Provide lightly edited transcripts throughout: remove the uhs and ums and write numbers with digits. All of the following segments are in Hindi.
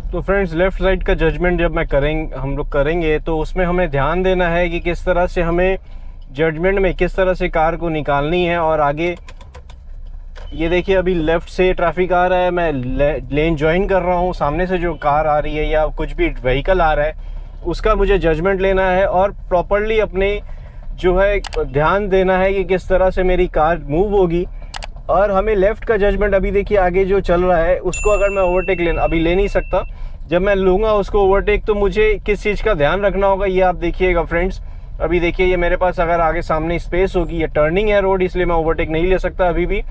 तो फ्रेंड्स, लेफ़्ट साइड का जजमेंट जब हम लोग करेंगे तो उसमें हमें ध्यान देना है कि किस तरह से हमें जजमेंट में किस तरह से कार को निकालनी है। और आगे ये देखिए, अभी लेफ़्ट से ट्रैफिक आ रहा है, मैं लेन ज्वाइन कर रहा हूँ। सामने से जो कार आ रही है या कुछ भी व्हीकल आ रहा है उसका मुझे जजमेंट लेना है और प्रॉपरली अपने जो है ध्यान देना है कि किस तरह से मेरी कार मूव होगी। और हमें लेफ़्ट का जजमेंट, अभी देखिए आगे जो चल रहा है उसको अगर मैं ओवरटेक अभी ले नहीं सकता, जब मैं लूँगा उसको ओवरटेक तो मुझे किस चीज़ का ध्यान रखना होगा ये आप देखिएगा फ्रेंड्स। अभी देखिए, ये मेरे पास अगर आगे सामने स्पेस होगी, ये टर्निंग है रोड, इसलिए मैं ओवरटेक नहीं ले सकता अभी भी।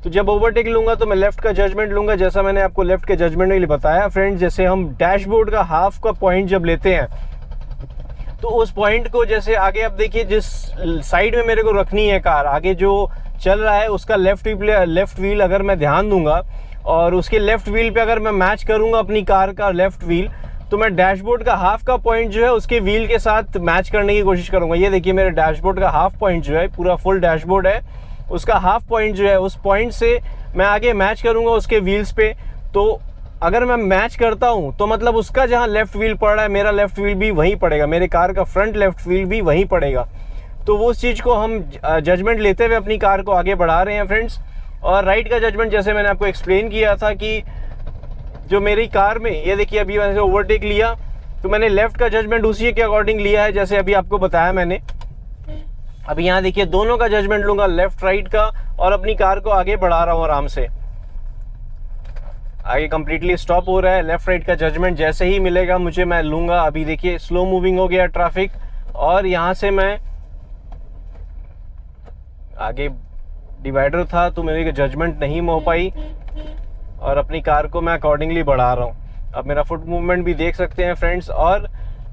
तो जब ओवरटेक लूँगा तो मैं लेफ़्ट का जजमेंट लूँगा, जैसा मैंने आपको लेफ़्ट के जजमेंट में बताया फ्रेंड्स। जैसे हम डैशबोर्ड का हाफ का पॉइंट जब लेते हैं तो उस पॉइंट को, जैसे आगे आप देखिए जिस साइड में मेरे को रखनी है कार, आगे जो चल रहा है उसका लेफ्ट व्हील अगर मैं ध्यान दूंगा और उसके लेफ्ट व्हील पे अगर मैं मैच करूंगा अपनी कार का लेफ्ट व्हील, तो मैं डैशबोर्ड का हाफ का पॉइंट जो है उसके व्हील के साथ मैच करने की कोशिश करूंगा। ये देखिए, मेरे डैशबोर्ड का हाफ पॉइंट जो है, पूरा फुल डैशबोर्ड है, उसका हाफ पॉइंट जो है उस पॉइंट से मैं आगे मैच करूंगा उसके व्हील्स पे। तो अगर मैं मैच करता हूं तो मतलब उसका जहां लेफ्ट व्हील पड़ रहा है मेरा लेफ्ट व्हील भी वहीं पड़ेगा, मेरे कार का फ्रंट लेफ्ट व्हील भी वहीं पड़ेगा। तो वो उस चीज़ को हम जजमेंट लेते हुए अपनी कार को आगे बढ़ा रहे हैं फ्रेंड्स। और राइट का जजमेंट, जैसे मैंने आपको एक्सप्लेन किया था कि जो मेरी कार में, ये देखिए अभी मैंने ओवरटेक लिया तो मैंने लेफ्ट का जजमेंट उसी के अकॉर्डिंग लिया है जैसे अभी आपको बताया मैंने। अभी यहाँ देखिए, दोनों का जजमेंट लूंगा, लेफ्ट राइट का, और अपनी कार को आगे बढ़ा रहा हूँ आराम से। आगे कंप्लीटली स्टॉप हो रहा है, लेफ्ट राइट का जजमेंट जैसे ही मिलेगा मुझे मैं लूँगा। अभी देखिए स्लो मूविंग हो गया ट्रैफिक और यहाँ से मैं आगे डिवाइडर था तो मेरी जजमेंट नहीं हो पाई और अपनी कार को मैं अकॉर्डिंगली बढ़ा रहा हूँ। अब मेरा फुट मूवमेंट भी देख सकते हैं फ्रेंड्स। और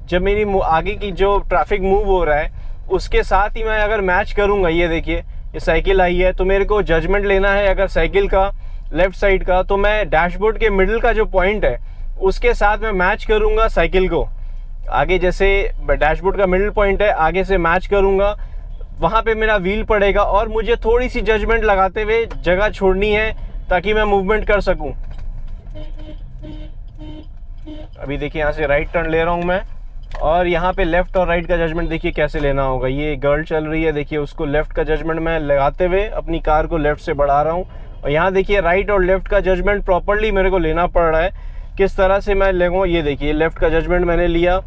जब मेरी आगे की जो ट्रैफिक मूव हो रहा है उसके साथ ही मैं अगर मैच करूँगा, ये देखिए ये साइकिल आई है तो मेरे को जजमेंट लेना है अगर साइकिल का लेफ्ट साइड का, तो मैं डैशबोर्ड के मिडिल का जो पॉइंट है उसके साथ मैं मैच करूँगा साइकिल को। आगे जैसे डैशबोर्ड का मिडिल पॉइंट है, आगे से मैच करूँगा, वहाँ पे मेरा व्हील पड़ेगा और मुझे थोड़ी सी जजमेंट लगाते हुए जगह छोड़नी है ताकि मैं मूवमेंट कर सकूं। अभी देखिए यहाँ से राइट टर्न ले रहा हूँ मैं और यहाँ पे लेफ्ट और राइट का जजमेंट देखिए कैसे लेना होगा। ये गर्ल चल रही है, देखिए उसको लेफ्ट का जजमेंट मैं लगाते हुए अपनी कार को लेफ्ट से बढ़ा रहा हूँ। और यहाँ देखिए राइट और लेफ्ट का जजमेंट प्रॉपरली मेरे को लेना पड़ रहा है, किस तरह से मैं लेगा। ये देखिए लेफ्ट का जजमेंट मैंने लिया,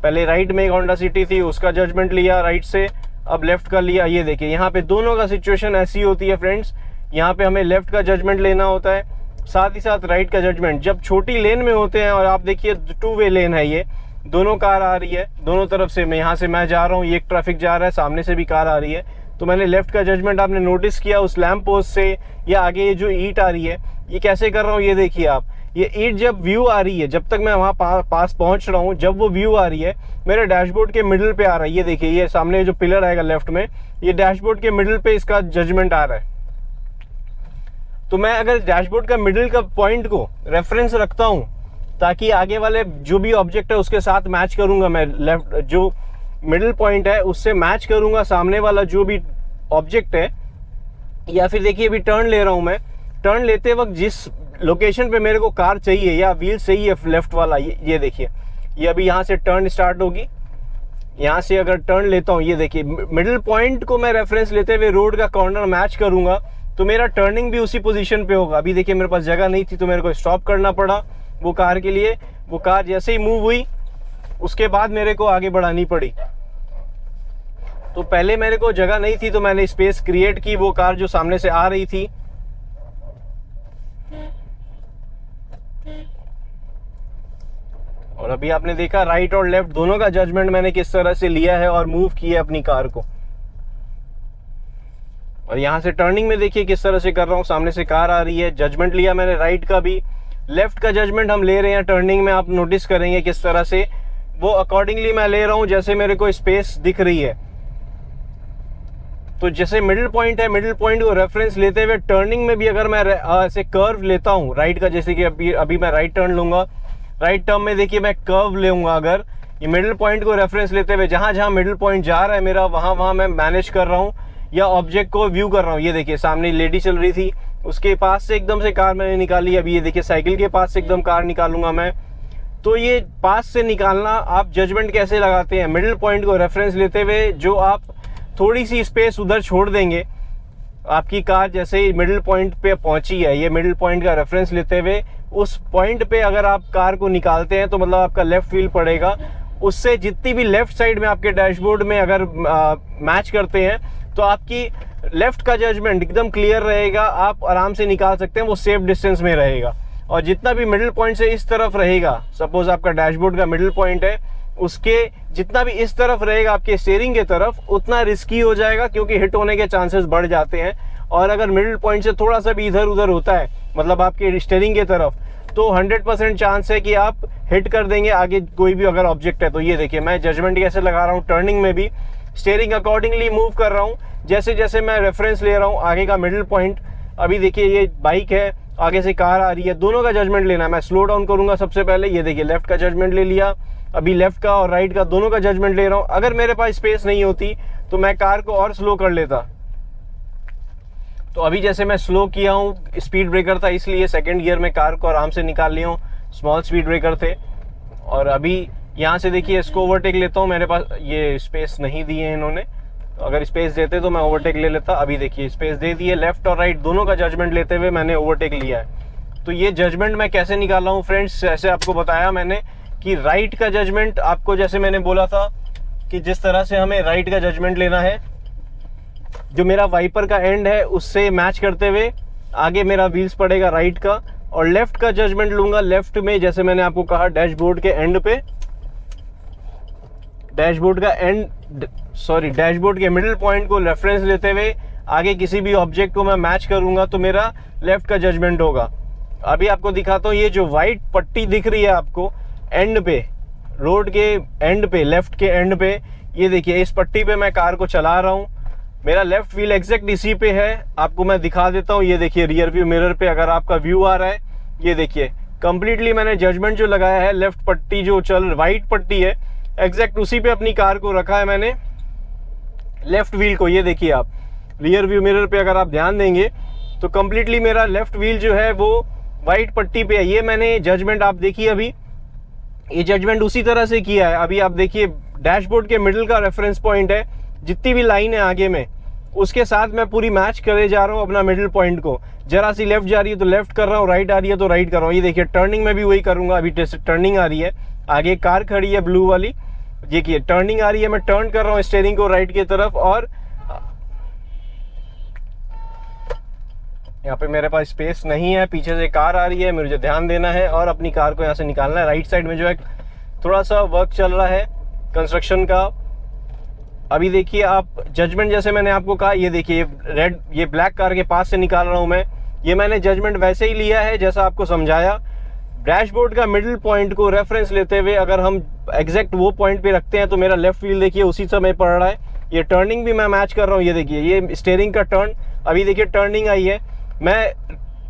पहले राइट में एक होंडा सिटी थी उसका जजमेंट लिया राइट से, अब लेफ्ट का लिया। ये देखिए यहाँ पे दोनों का सिचुएशन ऐसी होती है फ्रेंड्स, यहाँ पे हमें लेफ्ट का जजमेंट लेना होता है, साथ ही साथ राइट का जजमेंट। जब छोटी लेन में होते हैं और आप देखिए 2 वे लेन है, ये दोनों कार आ रही है दोनों तरफ से, मैं यहाँ से मैं जा रहा हूँ, ये एक ट्रैफिक जा रहा है, सामने से भी कार आ रही है, तो मैंने लेफ्ट का जजमेंट आपने नोटिस किया उस लैंप पोस्ट से या आगे ये जो ईंट आ रही है ये कैसे कर रहा हूँ। ये देखिए आप, ये ईंट जब व्यू आ रही है, जब तक मैं वहाँ पास पहुँच रहा हूँ, जब वो व्यू आ रही है मेरे डैशबोर्ड के मिडिल पे आ रहा है। ये देखिए ये सामने जो पिलर आएगा लेफ्ट में, ये डैशबोर्ड के मिडिल पे इसका जजमेंट आ रहा है। तो मैं अगर डैशबोर्ड का मिडिल का पॉइंट को रेफरेंस रखता हूँ ताकि आगे वाले जो भी ऑब्जेक्ट है उसके साथ मैच करूंगा, मैं लेफ्ट जो मिडिल पॉइंट है उससे मैच करूंगा सामने वाला जो भी ऑब्जेक्ट है। या फिर देखिए अभी टर्न ले रहा हूं मैं, टर्न लेते वक्त जिस लोकेशन पे मेरे को कार चाहिए या व्हील चाहिए लेफ्ट वाला, ये देखिए ये अभी यहाँ से टर्न स्टार्ट होगी, यहाँ से अगर टर्न लेता हूँ, ये देखिए मिडिल पॉइंट को मैं रेफरेंस लेते हुए रोड का कॉर्नर मैच करूंगा तो मेरा टर्निंग भी उसी पोजीशन पे होगा। अभी देखिए मेरे पास जगह नहीं थी तो मेरे को स्टॉप करना पड़ा वो कार के लिए, वो कार जैसे ही मूव हुई उसके बाद मेरे को आगे बढ़ानी पड़ी। तो पहले मेरे को जगह नहीं थी तो मैंने स्पेस क्रिएट की, वो कार जो सामने से आ रही थी। और अभी आपने देखा राइट और लेफ्ट दोनों का जजमेंट मैंने किस तरह से लिया है और मूव किया अपनी कार को। और यहाँ से टर्निंग में देखिए किस तरह से कर रहा हूँ, सामने से कार आ रही है, जजमेंट लिया मैंने राइट का भी, लेफ्ट का जजमेंट हम ले रहे हैं टर्निंग में। आप नोटिस करेंगे किस तरह से वो अकॉर्डिंगली मैं ले रहा हूँ जैसे मेरे को स्पेस दिख रही है। तो जैसे मिडिल पॉइंट है, मिडिल पॉइंट को रेफरेंस लेते हुए टर्निंग में भी अगर मैं ऐसे कर्व लेता हूँ राइट का, जैसे कि अभी मैं राइट टर्न लूंगा, राइट टर्न में देखिए मैं कर्व लूंगा, अगर ये मिडिल पॉइंट को रेफरेंस लेते हुए जहां जहां मिडिल पॉइंट जा रहा है मेरा वहां मैं मैनेज कर रहा हूँ या ऑब्जेक्ट को व्यू कर रहा हूँ। ये देखिए सामने लेडी चल रही थी, उसके पास से एकदम से कार मैंने निकाली। अभी ये देखिए साइकिल के पास से एकदम कार निकालूंगा मैं, तो ये पास से निकालना आप जजमेंट कैसे लगाते हैं, मिडिल पॉइंट को रेफरेंस लेते हुए जो आप थोड़ी सी स्पेस उधर छोड़ देंगे, आपकी कार जैसे ही मिडिल पॉइंट पे पहुंची है, ये मिडिल पॉइंट का रेफरेंस लेते हुए उस पॉइंट पे अगर आप कार को निकालते हैं तो मतलब आपका लेफ्ट व्हील पड़ेगा, उससे जितनी भी लेफ्ट साइड में आपके डैशबोर्ड में अगर मैच करते हैं तो आपकी लेफ्ट का जजमेंट एकदम क्लियर रहेगा, आप आराम से निकाल सकते हैं, वो सेफ डिस्टेंस में रहेगा। और जितना भी मिडिल पॉइंट से इस तरफ रहेगा, सपोज आपका डैशबोर्ड का मिडिल पॉइंट है, उसके जितना भी इस तरफ रहेगा आपके स्टीयरिंग के तरफ, उतना रिस्की हो जाएगा क्योंकि हिट होने के चांसेस बढ़ जाते हैं। और अगर मिडिल पॉइंट से थोड़ा सा भी इधर उधर होता है, मतलब आपके स्टीयरिंग के तरफ, तो 100% चांस है कि आप हिट कर देंगे आगे कोई भी अगर ऑब्जेक्ट है। तो ये देखिए मैं जजमेंट कैसे लगा रहा हूँ, टर्निंग में भी स्टीयरिंग अकॉर्डिंगली मूव कर रहा हूँ, जैसे जैसे मैं रेफरेंस ले रहा हूँ आगे का मिडिल पॉइंट। अभी देखिए ये बाइक है, आगे से कार आ रही है, दोनों का जजमेंट लेना है। मैं स्लो डाउन करूंगा सबसे पहले, ये देखिए लेफ्ट का जजमेंट ले लिया, अभी लेफ्ट का और राइट का दोनों का जजमेंट ले रहा हूँ। अगर मेरे पास स्पेस नहीं होती तो मैं कार को और स्लो कर लेता। तो अभी जैसे मैं स्लो किया हूँ, स्पीड ब्रेकर था इसलिए सेकंड गियर में कार को आराम से निकाल लिया हूँ, स्मॉल स्पीड ब्रेकर थे। और अभी यहाँ से देखिए इसको ओवरटेक लेता हूँ, मेरे पास ये स्पेस नहीं दी है इन्होंने, तो अगर स्पेस देते तो मैं ओवरटेक ले लेता। अभी देखिए स्पेस दे दी है, लेफ्ट और राइट दोनों का जजमेंट लेते हुए मैंने ओवरटेक लिया है। तो ये जजमेंट मैं कैसे निकाला हूँ फ्रेंड्स, जैसे आपको बताया मैंने कि राइट का जजमेंट आपको, जैसे मैंने बोला था कि जिस तरह से हमें राइट का जजमेंट लेना है, जो मेरा वाइपर का एंड है उससे मैच करते हुए आगे मेरा व्हील्स पड़ेगा राइट का, और लेफ्ट का जजमेंट लूंगा लेफ्ट में, जैसे मैंने आपको कहा डैशबोर्ड के एंड पे, डैशबोर्ड के मिडिल पॉइंट को रेफरेंस लेते हुए आगे किसी भी ऑब्जेक्ट को मैं मैच करूंगा तो मेरा लेफ्ट का जजमेंट होगा। अभी आपको दिखाता हूँ, ये जो वाइट पट्टी दिख रही है आपको एंड पे, रोड के एंड पे, लेफ्ट के एंड पे, ये देखिए इस पट्टी पे मैं कार को चला रहा हूँ, मेरा लेफ्ट व्हील एग्जैक्ट इसी पे है। आपको मैं दिखा देता हूँ, ये देखिए रियर व्यू मिरर पे अगर आपका व्यू आ रहा है, ये देखिए कंप्लीटली मैंने जजमेंट जो लगाया है, लेफ्ट पट्टी जो वाइट पट्टी है एग्जैक्ट उसी पे अपनी कार को रखा है मैंने, लेफ्ट व्हील को। ये देखिए आप रियर व्यू मिरर पे अगर आप ध्यान देंगे तो कंप्लीटली मेरा लेफ्ट व्हील जो है वो वाइट पट्टी पे है। ये मैंने जजमेंट आप देखिए, अभी ये जजमेंट उसी तरह से किया है। अभी आप देखिए डैशबोर्ड के मिडिल का रेफरेंस पॉइंट है, जितनी भी लाइन है आगे में उसके साथ मैं पूरी मैच करे जा रहा हूँ अपना मिडिल पॉइंट को। जरा सी लेफ्ट जा रही है तो लेफ्ट कर रहा हूँ, राइट आ रही है तो राइट कर रहा हूँ। ये देखिए टर्निंग में भी वही करूंगा। अभी टर्निंग आ रही है, आगे कार खड़ी है ब्लू वाली, देखिए टर्निंग आ रही है, मैं टर्न कर रहा हूँ स्टीयरिंग को राइट की तरफ, और यहाँ पे मेरे पास स्पेस नहीं है, पीछे से कार आ रही है, मुझे ध्यान देना है और अपनी कार को यहाँ से निकालना है। राइट साइड में जो है थोड़ा सा वर्क चल रहा है कंस्ट्रक्शन का। अभी देखिए आप जजमेंट, जैसे मैंने आपको कहा, ये देखिए ये ब्लैक कार के पास से निकाल रहा हूँ मैं। ये मैंने जजमेंट वैसे ही लिया है जैसा आपको समझाया। डैशबोर्ड का मिडिल पॉइंट को रेफरेंस लेते हुए अगर हम एग्जैक्ट वो पॉइंट पे रखते हैं तो मेरा लेफ्ट व्हील देखिए उसी समय पड़ रहा है। ये टर्निंग भी मैं मैच कर रहा हूँ, ये देखिए ये स्टीयरिंग का टर्न, अभी देखिए टर्निंग आई है। मैं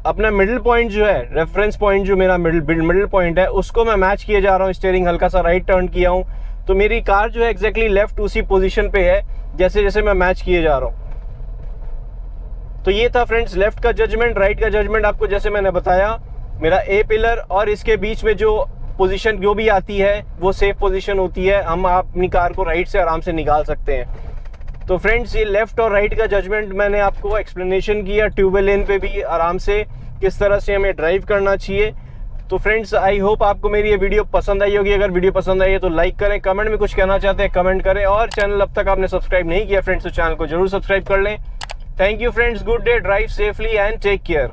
अपना मिडिल पॉइंट जो है, रेफरेंस पॉइंट जो मेरा मिडिल पॉइंट है, उसको मैं मैच किए जा रहा हूँ। स्टीयरिंग हल्का सा राइट टर्न किया हूँ तो मेरी कार जो है एग्जैक्टली लेफ्ट उसी पोजीशन पे है जैसे जैसे मैं मैच किए जा रहा हूँ। तो ये था फ्रेंड्स लेफ्ट का जजमेंट। राइट का जजमेंट आपको जैसे मैंने बताया, मेरा ए पिलर और इसके बीच में जो पोजीशन जो भी आती है वो सेफ पोजीशन होती है, हम अपनी कार को राइट से आराम से निकाल सकते हैं। तो फ्रेंड्स ये लेफ्ट और राइट का जजमेंट मैंने आपको एक्सप्लेनेशन किया, ट्यूबवेल लेन पे भी आराम से किस तरह से हमें ड्राइव करना चाहिए। तो फ्रेंड्स आई होप आपको मेरी ये वीडियो पसंद आई होगी। अगर वीडियो पसंद आई है तो लाइक करें, कमेंट में कुछ कहना चाहते हैं कमेंट करें, और चैनल अब तक आपने सब्सक्राइब नहीं किया फ्रेंड्स तो चैनल को जरूर सब्सक्राइब कर लें। Thank you friends, good day, drive safely and take care.